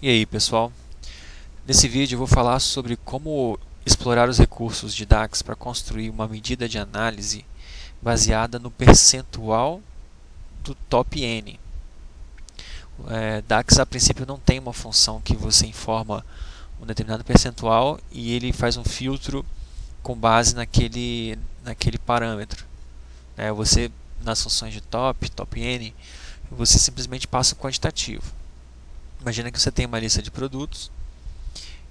E aí, pessoal? Nesse vídeo eu vou falar sobre como explorar os recursos de DAX para construir uma medida de análise baseada no percentual do top N. DAX a princípio não tem uma função que você informa um determinado percentual e ele faz um filtro com base naquele parâmetro. Você, nas funções de top N, você simplesmente passa o quantitativo. Imagina que você tem uma lista de produtos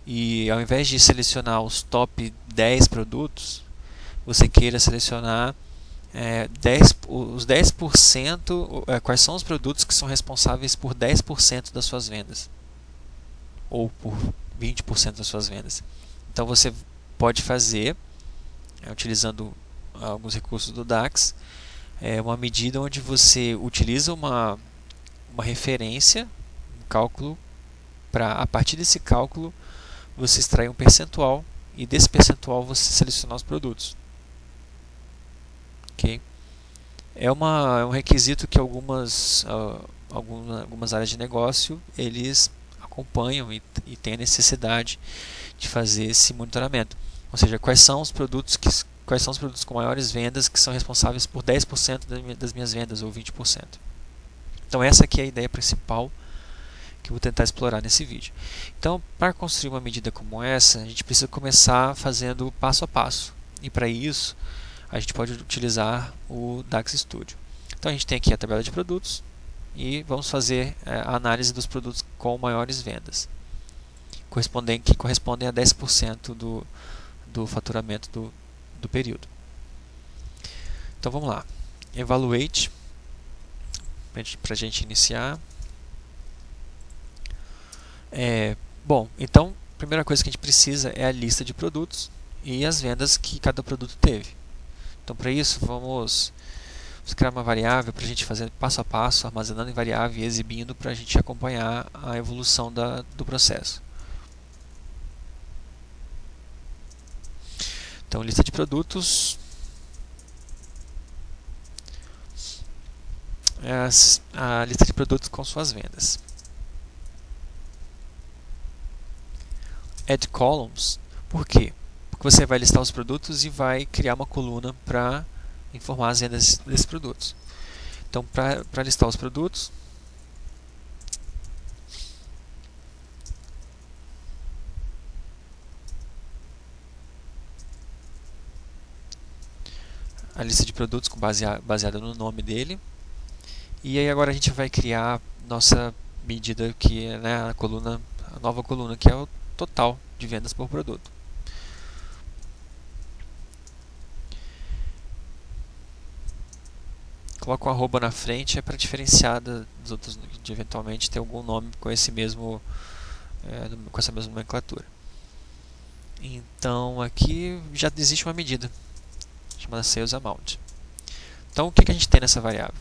e ao invés de selecionar os top 10 produtos, você queira selecionar os 10%, quais são os produtos que são responsáveis por 10% das suas vendas, ou por 20% das suas vendas. Então você pode fazer, utilizando alguns recursos do DAX, uma medida onde você utiliza uma referência, um cálculo, para a partir desse cálculo você extrai um percentual e desse percentual você selecionar os produtos. Okay? É um requisito que algumas áreas de negócio eles acompanham e têm a necessidade de fazer esse monitoramento. Ou seja, quais são os produtos com maiores vendas que são responsáveis por 10% das minhas vendas ou 20%. Então essa aqui é a ideia principal que eu vou tentar explorar nesse vídeo. Então, para construir uma medida como essa, a gente precisa começar fazendo passo a passo. E para isso, a gente pode utilizar o DAX Studio. Então, a gente tem aqui a tabela de produtos e vamos fazer a análise dos produtos com maiores vendas, que correspondem a 10% do faturamento do período. Então, vamos lá. Evaluate, para a gente iniciar. Bom, então a primeira coisa que a gente precisa é a lista de produtos e as vendas que cada produto teve. Então para isso vamos criar uma variável para a gente fazer passo a passo, armazenando em variável e exibindo para a gente acompanhar a evolução do processo. Então lista de produtos, a lista de produtos com suas vendas. Add columns, por quê? Porque você vai listar os produtos e vai criar uma coluna para informar as vendas desses produtos. Então, para listar os produtos, a lista de produtos baseada no nome dele. E aí agora a gente vai criar nossa medida, que é a nova coluna, que é o total de vendas por produto. Coloco um arroba na frente para diferenciar dos outros, de eventualmente ter algum nome com esse mesmo com essa mesma nomenclatura. Então aqui já existe uma medida chamada Sales Amount. Então o que a gente tem nessa variável?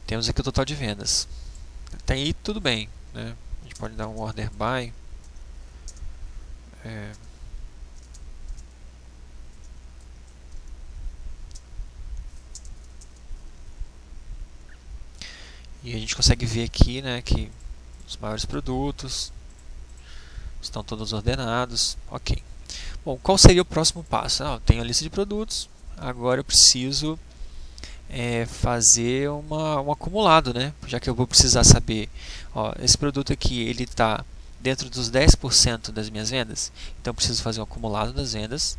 Temos aqui o total de vendas. Até aí tudo bem, né? A gente pode dar um order by. E a gente consegue ver aqui, né, que os maiores produtos estão todos ordenados. Ok. Bom, qual seria o próximo passo? Eu tenho a lista de produtos. Agora eu preciso fazer um acumulado, né? Já que eu vou precisar saber, esse produto aqui ele está dentro dos 10% das minhas vendas, então eu preciso fazer um acumulado das vendas,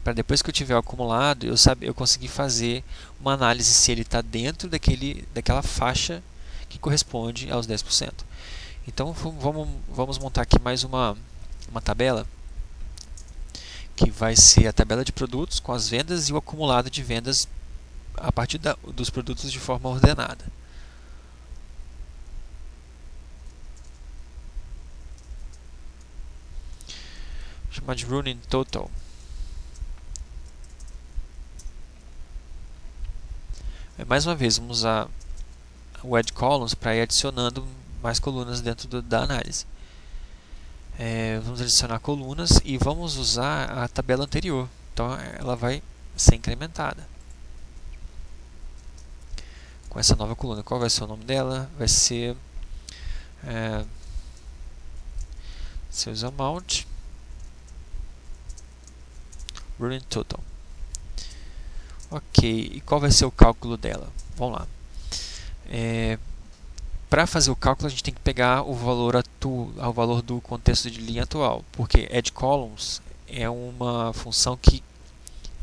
para depois que eu tiver o acumulado, eu conseguir fazer uma análise se ele está dentro daquela faixa que corresponde aos 10%. Então vamos montar aqui mais uma tabela, que vai ser a tabela de produtos com as vendas e o acumulado de vendas a partir dos produtos de forma ordenada. Vou chamar de Running Total. Mais uma vez, vamos usar o add columns para ir adicionando mais colunas dentro da análise. Vamos adicionar colunas e vamos usar a tabela anterior. Então ela vai ser incrementada com essa nova coluna. Qual vai ser o nome dela? Vai ser sales amount running total. Ok, e qual vai ser o cálculo dela? Vamos lá. Para fazer o cálculo, a gente tem que pegar o valor do contexto de linha atual, porque add columns é uma função que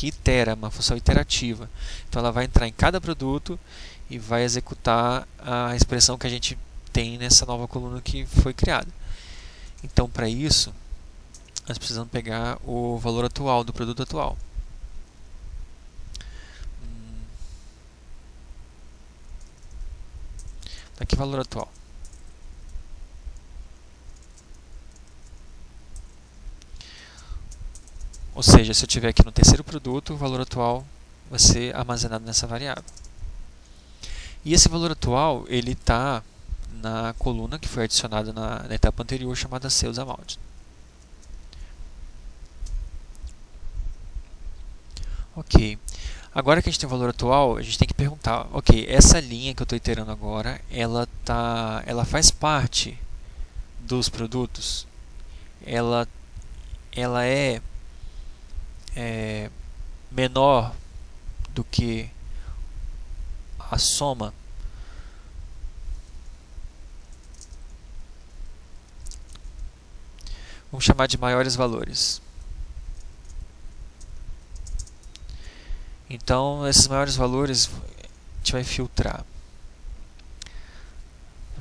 itera, uma função iterativa. Então ela vai entrar em cada produto e vai executar a expressão que a gente tem nessa nova coluna que foi criada. Então, para isso, nós precisamos pegar o valor atual do produto atual. Aqui, valor atual. Ou seja, se eu tiver aqui no terceiro produto, o valor atual vai ser armazenado nessa variável. E esse valor atual, ele está na coluna que foi adicionada na etapa anterior, chamada sales amount. Ok. Agora que a gente tem o valor atual, a gente tem que perguntar, ok, essa linha que eu estou iterando agora, ela faz parte dos produtos? Ela é menor do que a soma? Vamos chamar de maiores valores. Então, esses maiores valores a gente vai filtrar.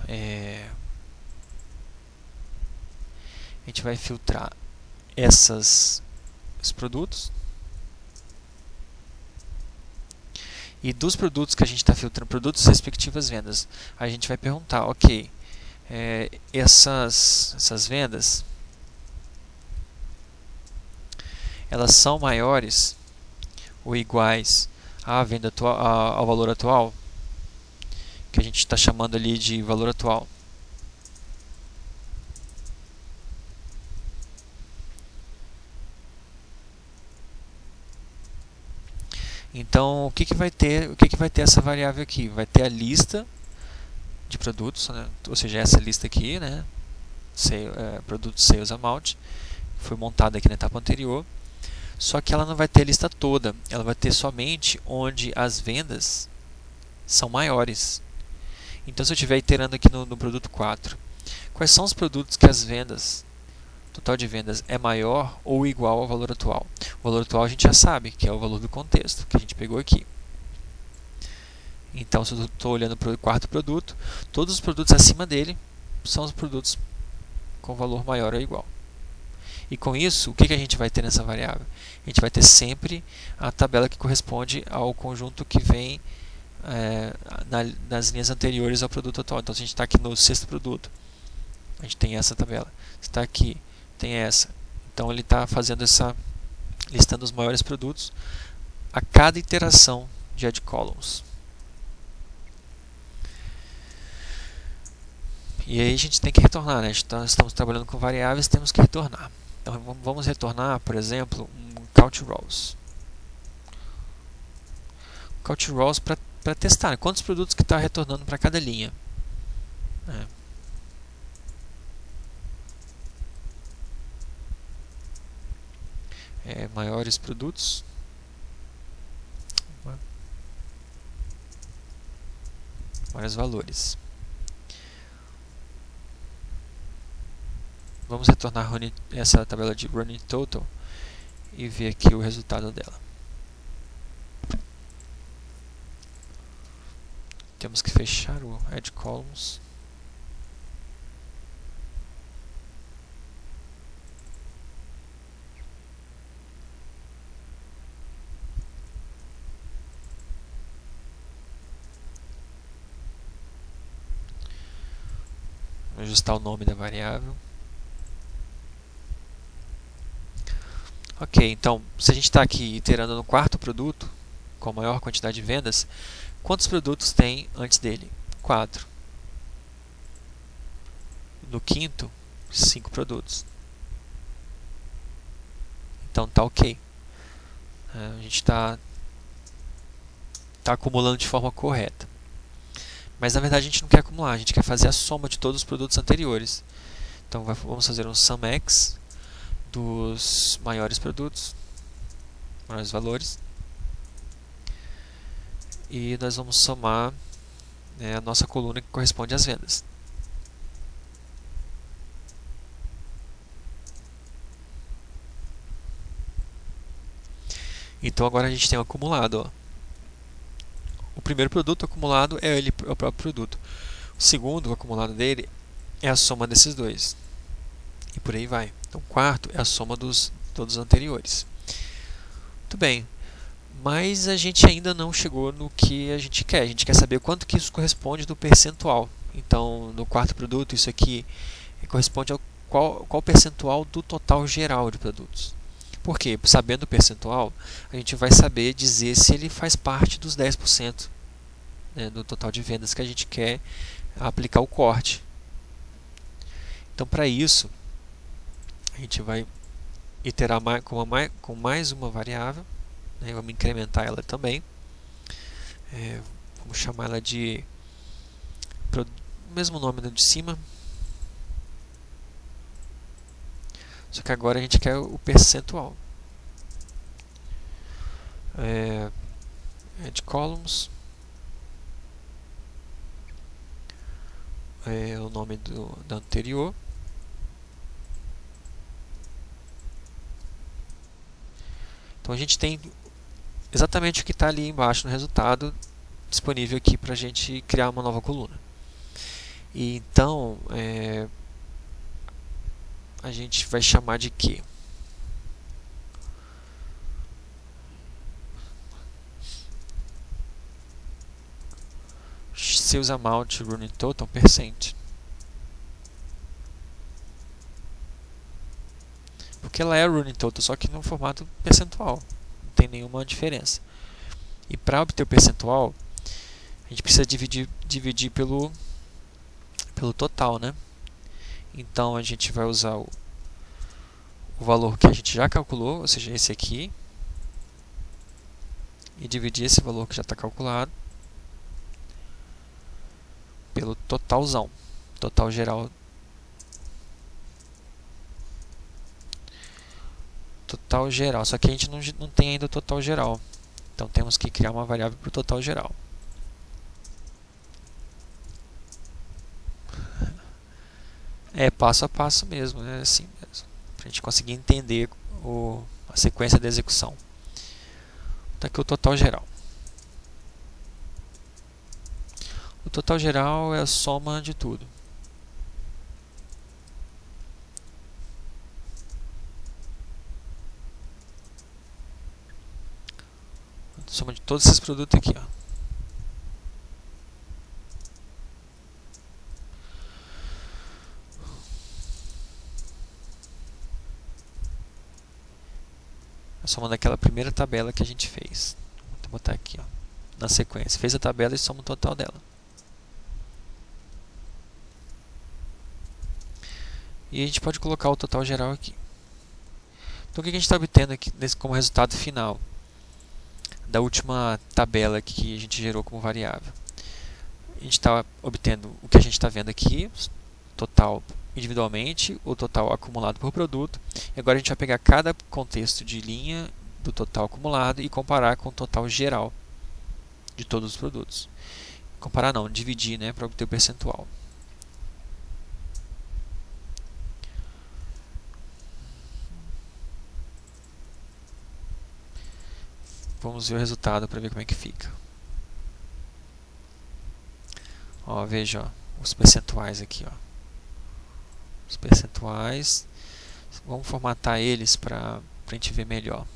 A gente vai filtrar esses produtos. E dos produtos que a gente está filtrando, produtos respectivas vendas, a gente vai perguntar, ok, essas vendas, elas são maiores ou iguais à venda atual, ao valor atual, que a gente está chamando ali de valor atual. Então, o que vai ter essa variável aqui? Vai ter a lista de produtos, né? Ou seja, essa lista aqui, né? Produto sales amount, foi montada aqui na etapa anterior. Só que ela não vai ter a lista toda, ela vai ter somente onde as vendas são maiores. Então, se eu estiver iterando aqui no produto 4, quais são os produtos que as vendas, total de vendas, é maior ou igual ao valor atual? O valor atual a gente já sabe, que é o valor do contexto, que a gente pegou aqui. Então, se eu estou olhando para o quarto produto, todos os produtos acima dele são os produtos com valor maior ou igual. E com isso, o que a gente vai ter nessa variável? A gente vai ter sempre a tabela que corresponde ao conjunto que vem nas linhas anteriores ao produto atual. Então, se a gente está aqui no sexto produto, a gente tem essa tabela. Se está aqui, tem essa. Então, ele está fazendo listando os maiores produtos a cada iteração de add columns. E aí a gente tem que retornar, né? Estamos trabalhando com variáveis, temos que retornar. Então vamos retornar, por exemplo, um count rows. Count rows para testar, né? Quantos produtos que está retornando para cada linha. Maiores produtos. Maiores valores. Vamos retornar essa tabela de running total e ver aqui o resultado dela. Temos que fechar o add columns. Ajustar o nome da variável. Ok, então, se a gente está aqui iterando no quarto produto, com a maior quantidade de vendas, quantos produtos tem antes dele? 4. No quinto, 5 produtos. Então tá ok. A gente está acumulando de forma correta. Mas na verdade a gente não quer acumular, a gente quer fazer a soma de todos os produtos anteriores. Então vamos fazer um SUMX dos maiores produtos, maiores valores. E nós vamos somar a nossa coluna que corresponde às vendas. Então agora a gente tem o acumulado. Ó. O primeiro produto acumulado é o próprio produto. O segundo, o acumulado dele, é a soma desses dois. E por aí vai. Então o quarto é a soma dos todos os anteriores. Muito bem. Mas a gente ainda não chegou no que a gente quer. A gente quer saber quanto que isso corresponde do percentual. Então, no quarto produto, isso aqui corresponde ao qual percentual do total geral de produtos. Por quê? Sabendo o percentual, a gente vai saber dizer se ele faz parte dos 10%, né, do total de vendas que a gente quer aplicar o corte. Então, para isso, a gente vai iterar com mais uma variável, né, vamos incrementar ela também. Vamos chamar ela de o mesmo nome de cima. Só que agora a gente quer o percentual. Add columns. O nome da anterior. Então a gente tem exatamente o que está ali embaixo no resultado disponível aqui para a gente criar uma nova coluna. E então a gente vai chamar de quê? Sales amount running total percent. Porque ela é running total, só que no formato percentual. Não tem nenhuma diferença. E para obter o percentual, a gente precisa dividir pelo total, né? Então a gente vai usar o valor que a gente já calculou, ou seja, esse aqui, e dividir esse valor que já está calculado pelo totalzão, total geral. Total geral, só que a gente não tem ainda o total geral. Então temos que criar uma variável para o total geral. É passo a passo mesmo, é assim mesmo, para a gente conseguir entender a sequência da execução. Então aqui o total geral. O total geral é a soma de tudo. A soma de todos esses produtos aqui, ó. A soma daquela primeira tabela que a gente fez. Vou botar aqui, ó, na sequência. Fez a tabela e soma o total dela. E a gente pode colocar o total geral aqui. Então o que a gente está obtendo aqui como resultado final da última tabela que a gente gerou como variável? A gente está obtendo o que a gente está vendo aqui, total individualmente, o total acumulado por produto. E agora a gente vai pegar cada contexto de linha do total acumulado e comparar com o total geral de todos os produtos. Comparar não, dividir, né, para obter o percentual. Vamos ver o resultado para ver como é que fica. Ó, veja, ó, os percentuais aqui, ó. Os percentuais. Vamos formatar eles para a gente ver melhor.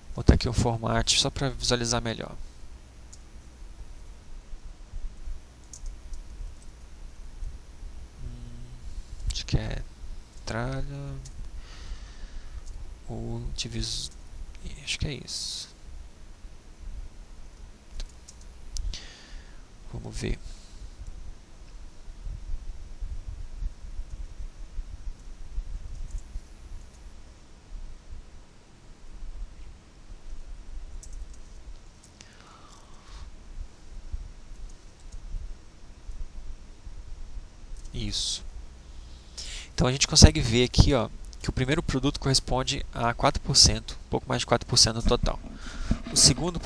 Vou botar aqui o format só para visualizar melhor. que é tralha ou divisor, acho que é isso. Vamos ver. Isso. Então a gente consegue ver aqui, ó, que o primeiro produto corresponde a 4%, um pouco mais de 4% do total.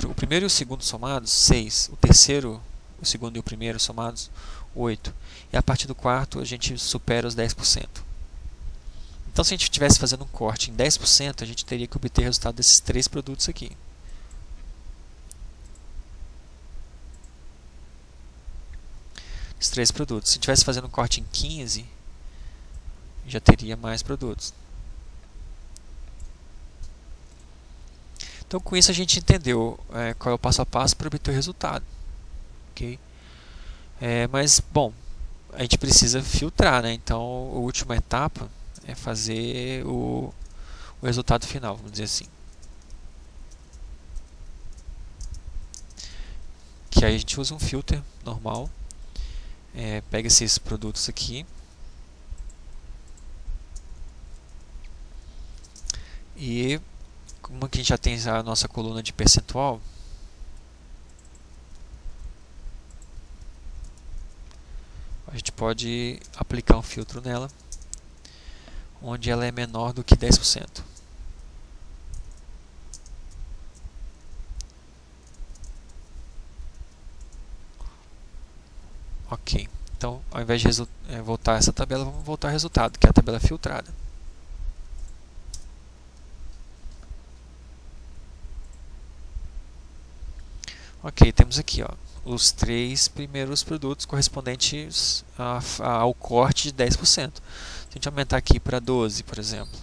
O primeiro e o segundo somados, 6. O terceiro, o segundo e o primeiro somados, 8. E a partir do quarto a gente supera os 10%. Então se a gente estivesse fazendo um corte em 10%, a gente teria que obter o resultado desses 3 produtos aqui. Os 3 produtos. Se estivesse fazendo um corte em 15%, já teria mais produtos. Então com isso a gente entendeu qual é o passo a passo para obter o resultado. Okay? Mas, bom, a gente precisa filtrar, né? Então a última etapa é fazer o resultado final, vamos dizer assim. Que aí a gente usa um filter normal, pega esses produtos aqui e como que a gente já tem a nossa coluna de percentual, a gente pode aplicar um filtro nela onde ela é menor do que 10%. Ok, então ao invés de voltar essa tabela, vamos voltar ao resultado, que é a tabela filtrada. Ok, temos aqui, ó, os 3 primeiros produtos correspondentes ao corte de 10%. Se a gente aumentar aqui para 12, por exemplo,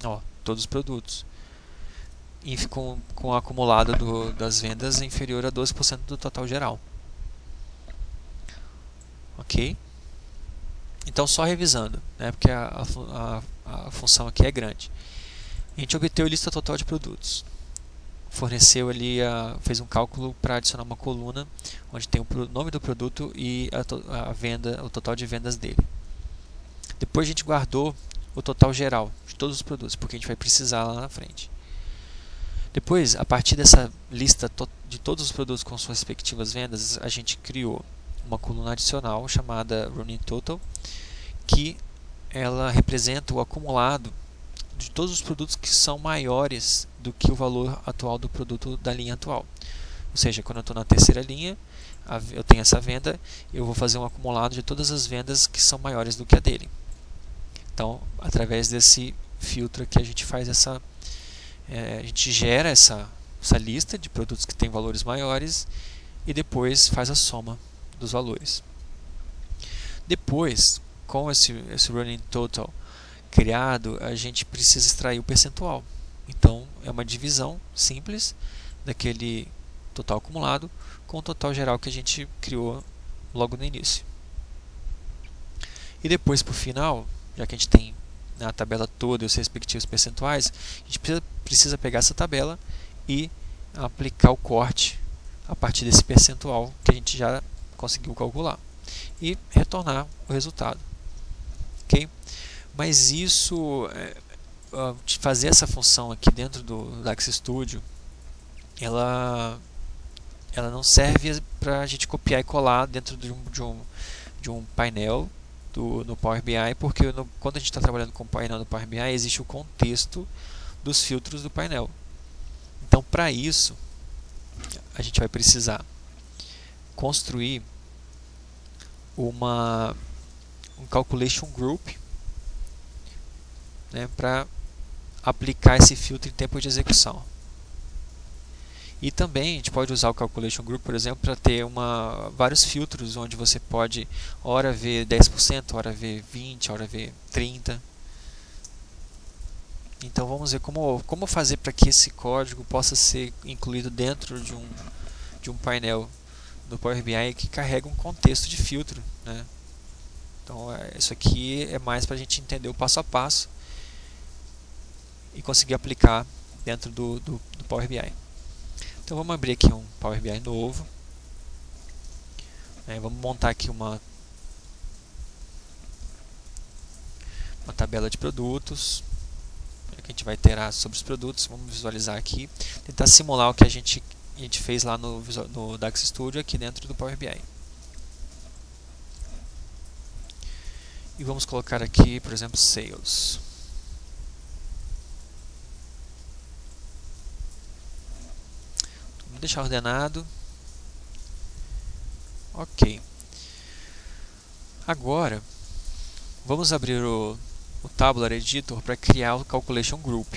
ó, todos os produtos, e com o acumulado das vendas inferior a 12% do total geral. Ok? Então só revisando, né, porque a função aqui é grande. A gente obteve a lista total de produtos. Forneceu ali, fez um cálculo para adicionar uma coluna onde tem o nome do produto e o total de vendas dele. Depois a gente guardou o total geral de todos os produtos, porque a gente vai precisar lá na frente. Depois, a partir dessa lista de todos os produtos com suas respectivas vendas, a gente criou uma coluna adicional chamada Running Total, que ela representa o acumulado de todos os produtos que são maiores do que o valor atual do produto da linha atual. Ou seja, quando eu estou na terceira linha, eu tenho essa venda, eu vou fazer um acumulado de todas as vendas que são maiores do que a dele. Então, através desse filtro aqui, a gente faz a gente gera essa lista de produtos que têm valores maiores e depois faz a soma dos valores. Depois, com esse Running Total criado, a gente precisa extrair o percentual. Então é uma divisão simples daquele total acumulado com o total geral que a gente criou logo no início. E depois, por final, já que a gente tem a tabela toda e os respectivos percentuais, a gente precisa pegar essa tabela e aplicar o corte a partir desse percentual que a gente já conseguiu calcular e retornar o resultado. Ok? Mas isso, fazer essa função aqui dentro do DAX Studio, ela não serve para a gente copiar e colar dentro de um painel no Power BI, porque quando a gente está trabalhando com o painel do Power BI, existe o contexto dos filtros do painel. Então, para isso, a gente vai precisar construir um Calculation Group, né, para aplicar esse filtro em tempo de execução. E também a gente pode usar o Calculation Group, por exemplo, para ter vários filtros onde você pode ora ver 10%, ora ver 20%, ora ver 30%. Então vamos ver como fazer para que esse código possa ser incluído dentro de um painel do Power BI que carrega um contexto de filtro, né? Então isso aqui é mais para a gente entender o passo a passo e conseguir aplicar dentro do Power BI. Então vamos abrir aqui um Power BI novo, vamos montar aqui uma tabela de produtos, que a gente vai iterar sobre os produtos. Vamos visualizar aqui, tentar simular o que a gente fez lá no DAX Studio aqui dentro do Power BI. E vamos colocar aqui, por exemplo, Sales. Vamos deixar ordenado. Ok. Agora, vamos abrir o Tabular Editor para criar o Calculation Group.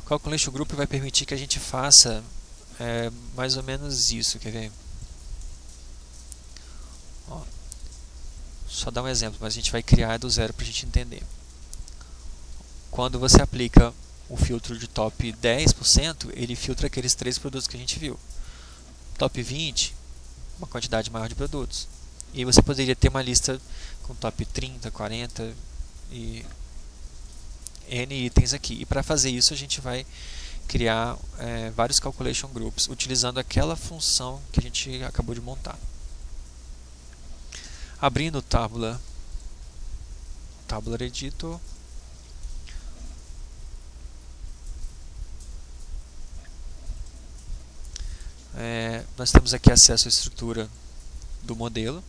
O Calculation Group vai permitir que a gente faça mais ou menos isso. Quer ver? Ó, só dar um exemplo, mas a gente vai criar do zero para a gente entender. Quando você aplica o filtro de top 10%, ele filtra aqueles 3 produtos que a gente viu. Top 20%, uma quantidade maior de produtos. E você poderia ter uma lista com top 30, 40 e N itens aqui. E para fazer isso a gente vai criar vários calculation groups utilizando aquela função que a gente acabou de montar. Abrindo o Tabular Editor, nós temos aqui acesso à estrutura do modelo.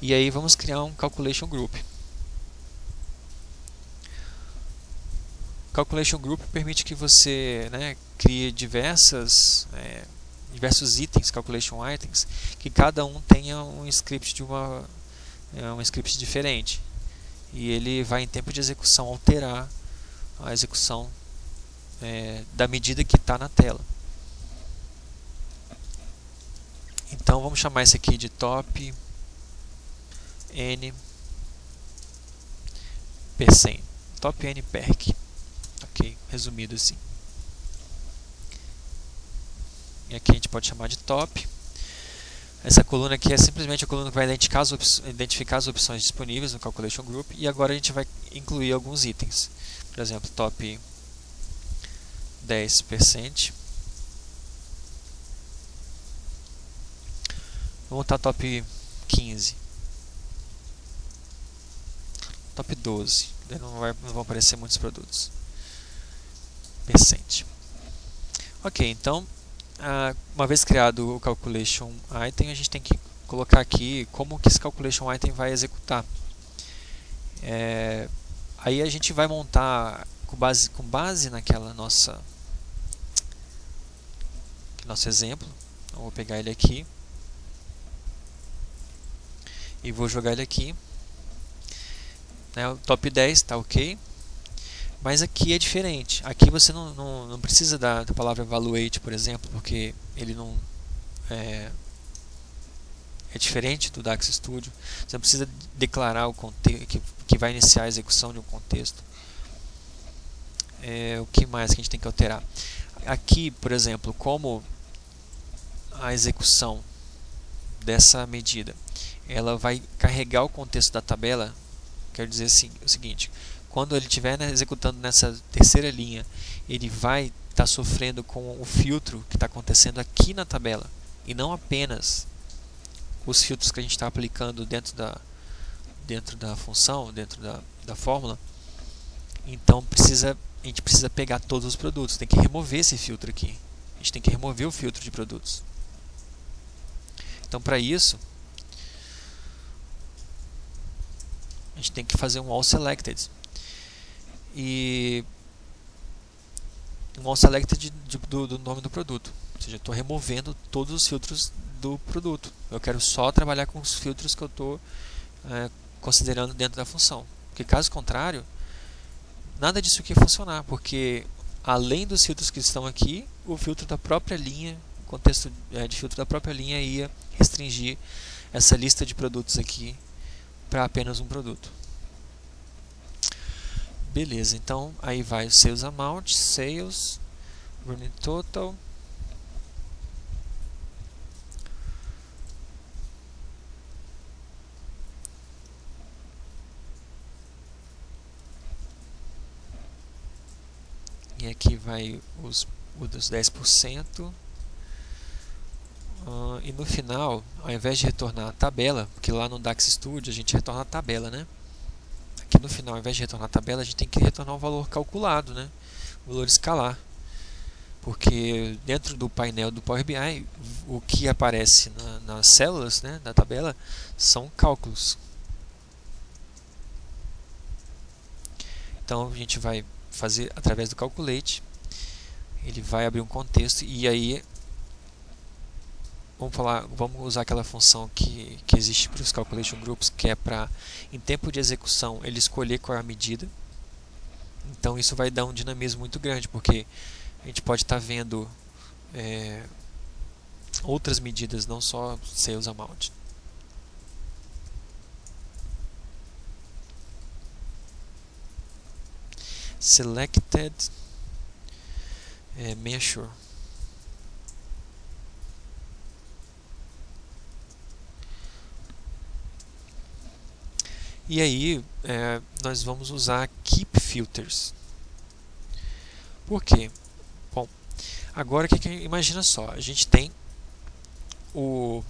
E aí vamos criar um Calculation Group. Calculation Group permite que você crie diversos itens, Calculation Items, que cada um tenha um script um script diferente. E ele vai em tempo de execução alterar a execução da medida que está na tela. Então vamos chamar esse aqui de top N %, top N perc. Ok, resumido assim. E aqui a gente pode chamar de top. Essa coluna aqui é simplesmente a coluna que vai identificar as opções disponíveis no Calculation Group. E agora a gente vai incluir alguns itens. Por exemplo, top 10%. Vamos botar top 15%. Top 12%. Daí não vão aparecer muitos produtos. Percent. Ok, então uma vez criado o Calculation Item, a gente tem que colocar aqui como que esse Calculation Item vai executar. Aí a gente vai montar com base naquela nosso exemplo. Então, vou pegar ele aqui e vou jogar ele aqui. O top 10 está ok, mas aqui é diferente. Aqui você não precisa da palavra evaluate, por exemplo, porque ele não é diferente do DAX Studio. Você não precisa declarar o contexto que vai iniciar a execução de um contexto. O que mais que a gente tem que alterar? Aqui, por exemplo, como a execução dessa medida ela vai carregar o contexto da tabela, quer dizer assim, o seguinte: quando ele estiver executando nessa terceira linha, ele vai estar sofrendo com o filtro que está acontecendo aqui na tabela, e não apenas os filtros que a gente está aplicando dentro da função, dentro da fórmula. Então a gente precisa pegar todos os produtos, tem que remover esse filtro aqui. A gente tem que remover o filtro de produtos. Então, para isso, a gente tem que fazer um all selected. E um all selected do nome do produto. Ou seja, eu estou removendo todos os filtros do produto. Eu quero só trabalhar com os filtros que eu estou considerando dentro da função. Porque caso contrário, nada disso aqui ia funcionar, porque além dos filtros que estão aqui, o filtro da própria linha, o contexto de filtro da própria linha ia restringir essa lista de produtos aqui para apenas um produto. Beleza, então aí vai o Sales Amount, Sales, Running Total. E aqui vai os dos 10%. E no final, ao invés de retornar a tabela, porque lá no DAX Studio a gente retorna a tabela, né? Aqui no final, ao invés de retornar a tabela, a gente tem que retornar um valor calculado, né? Um valor escalar. Porque dentro do painel do Power BI, o que aparece nas células, né, da tabela, são cálculos. Então a gente vai fazer através do Calculate, ele vai abrir um contexto e aí vamos usar aquela função que existe para os Calculation Groups, que é para, em tempo de execução, ele escolher qual é a medida. Então isso vai dar um dinamismo muito grande, porque a gente pode estar vendo outras medidas, não só Sales Amount. Selected Measure. E aí nós vamos usar Keep Filters. Por quê? Bom, agora imagina só, a gente tem o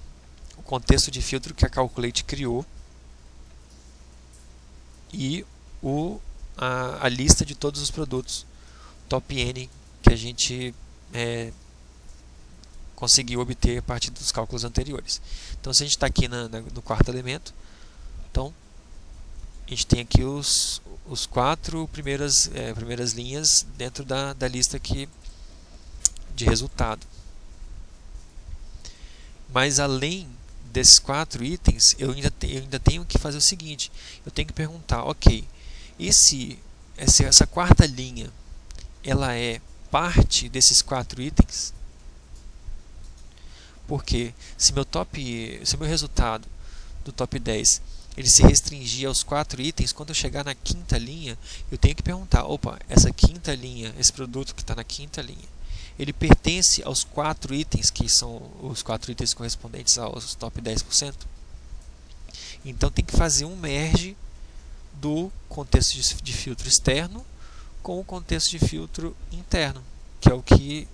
contexto de filtro que a Calculate criou e a lista de todos os produtos top N que a gente conseguiu obter a partir dos cálculos anteriores. Então, se a gente está aqui no quarto elemento, então a gente tem aqui os quatro primeiras linhas dentro da lista aqui de resultado. Mas além desses 4 itens, eu ainda tenho que fazer o seguinte: eu tenho que perguntar, ok, essa quarta linha, ela é parte desses 4 itens? Porque se meu resultado do top 10 ele se restringir aos 4 itens, quando eu chegar na quinta linha, eu tenho que perguntar, opa, essa quinta linha, esse produto que está na quinta linha, ele pertence aos 4 itens, que são os 4 itens correspondentes aos top 10%? Então tem que fazer um merge do contexto de filtro externo com o contexto de filtro interno, que é o que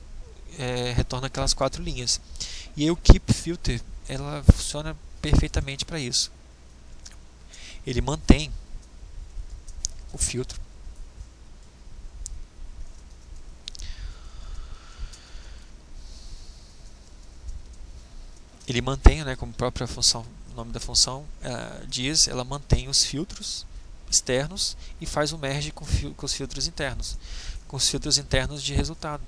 retorna aquelas 4 linhas. E aí o Keep Filter, ela funciona perfeitamente para isso. Ele mantém o filtro. Ele mantém, né, como a própria função, o nome da função diz, ela mantém os filtros externos e faz o merge com os filtros internos, com os filtros internos de resultado.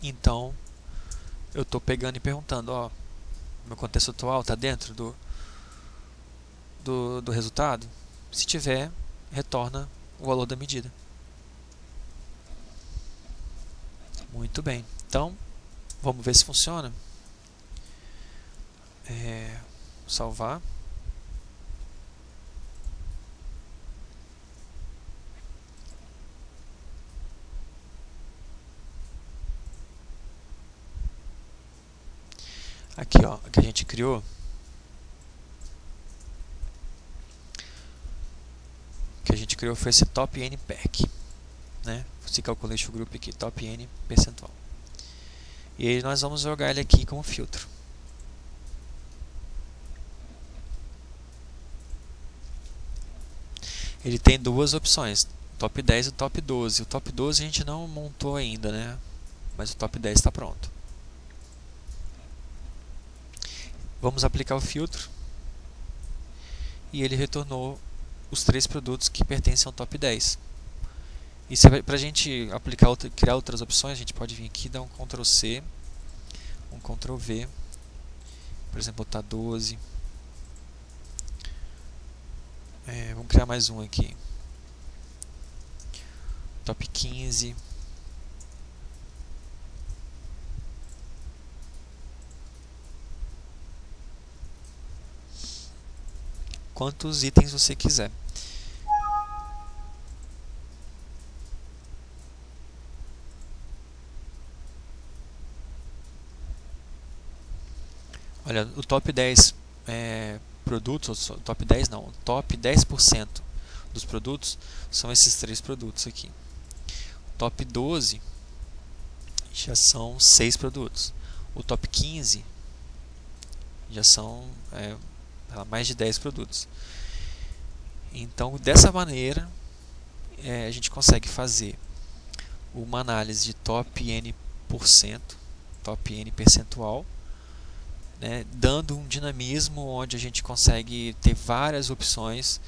Então, eu estou pegando e perguntando, ó, meu contexto atual está dentro do resultado? Se tiver, retorna o valor da medida. Muito bem. Então, vamos ver se funciona. Salvar. Aqui, ó, que a gente criou. O que a gente criou foi esse top N pack, né? Se calculate o grupo aqui, top N percentual. E aí nós vamos jogar ele aqui como filtro. Ele tem duas opções, top 10 e top 12. O top 12 a gente não montou ainda, né? Mas o top 10 está pronto. Vamos aplicar o filtro. E ele retornou os 3 produtos que pertencem ao top 10. E para a gente criar outras opções, a gente pode vir aqui e dar um Ctrl C, um Ctrl V, por exemplo, botar 12. Vamos criar mais um aqui, top 15. Quantos itens você quiser. Olha, o top 10 produtos, top 10 não, o top 10% dos produtos são esses 3 produtos aqui. O top 12 já são 6 produtos. O top 15 já são mais de 10 produtos. Então, dessa maneira, a gente consegue fazer uma análise de top N%, top N percentual, né, dando um dinamismo onde a gente consegue ter várias opções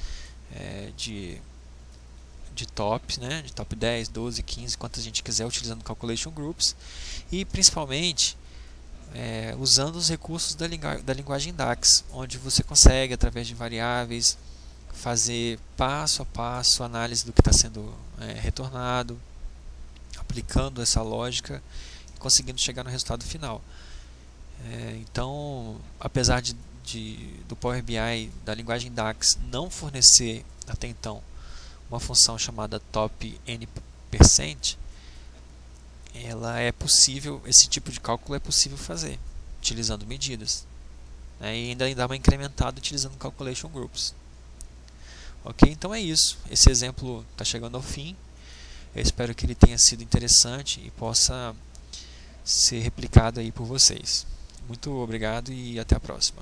de tops, né, de top 10, 12, 15, quantas a gente quiser, utilizando Calculation Groups, e principalmente usando os recursos da linguagem DAX, onde você consegue, através de variáveis, fazer passo a passo a análise do que está sendo retornado, aplicando essa lógica e conseguindo chegar no resultado final. Então, apesar do Power BI, da linguagem DAX, não fornecer até então uma função chamada top N%, ela é possível, esse tipo de cálculo é possível fazer utilizando medidas, né, e ainda dar uma incrementada utilizando Calculation Groups. Ok, então é isso. Esse exemplo está chegando ao fim. Eu espero que ele tenha sido interessante e possa ser replicado aí por vocês. Muito obrigado e até a próxima.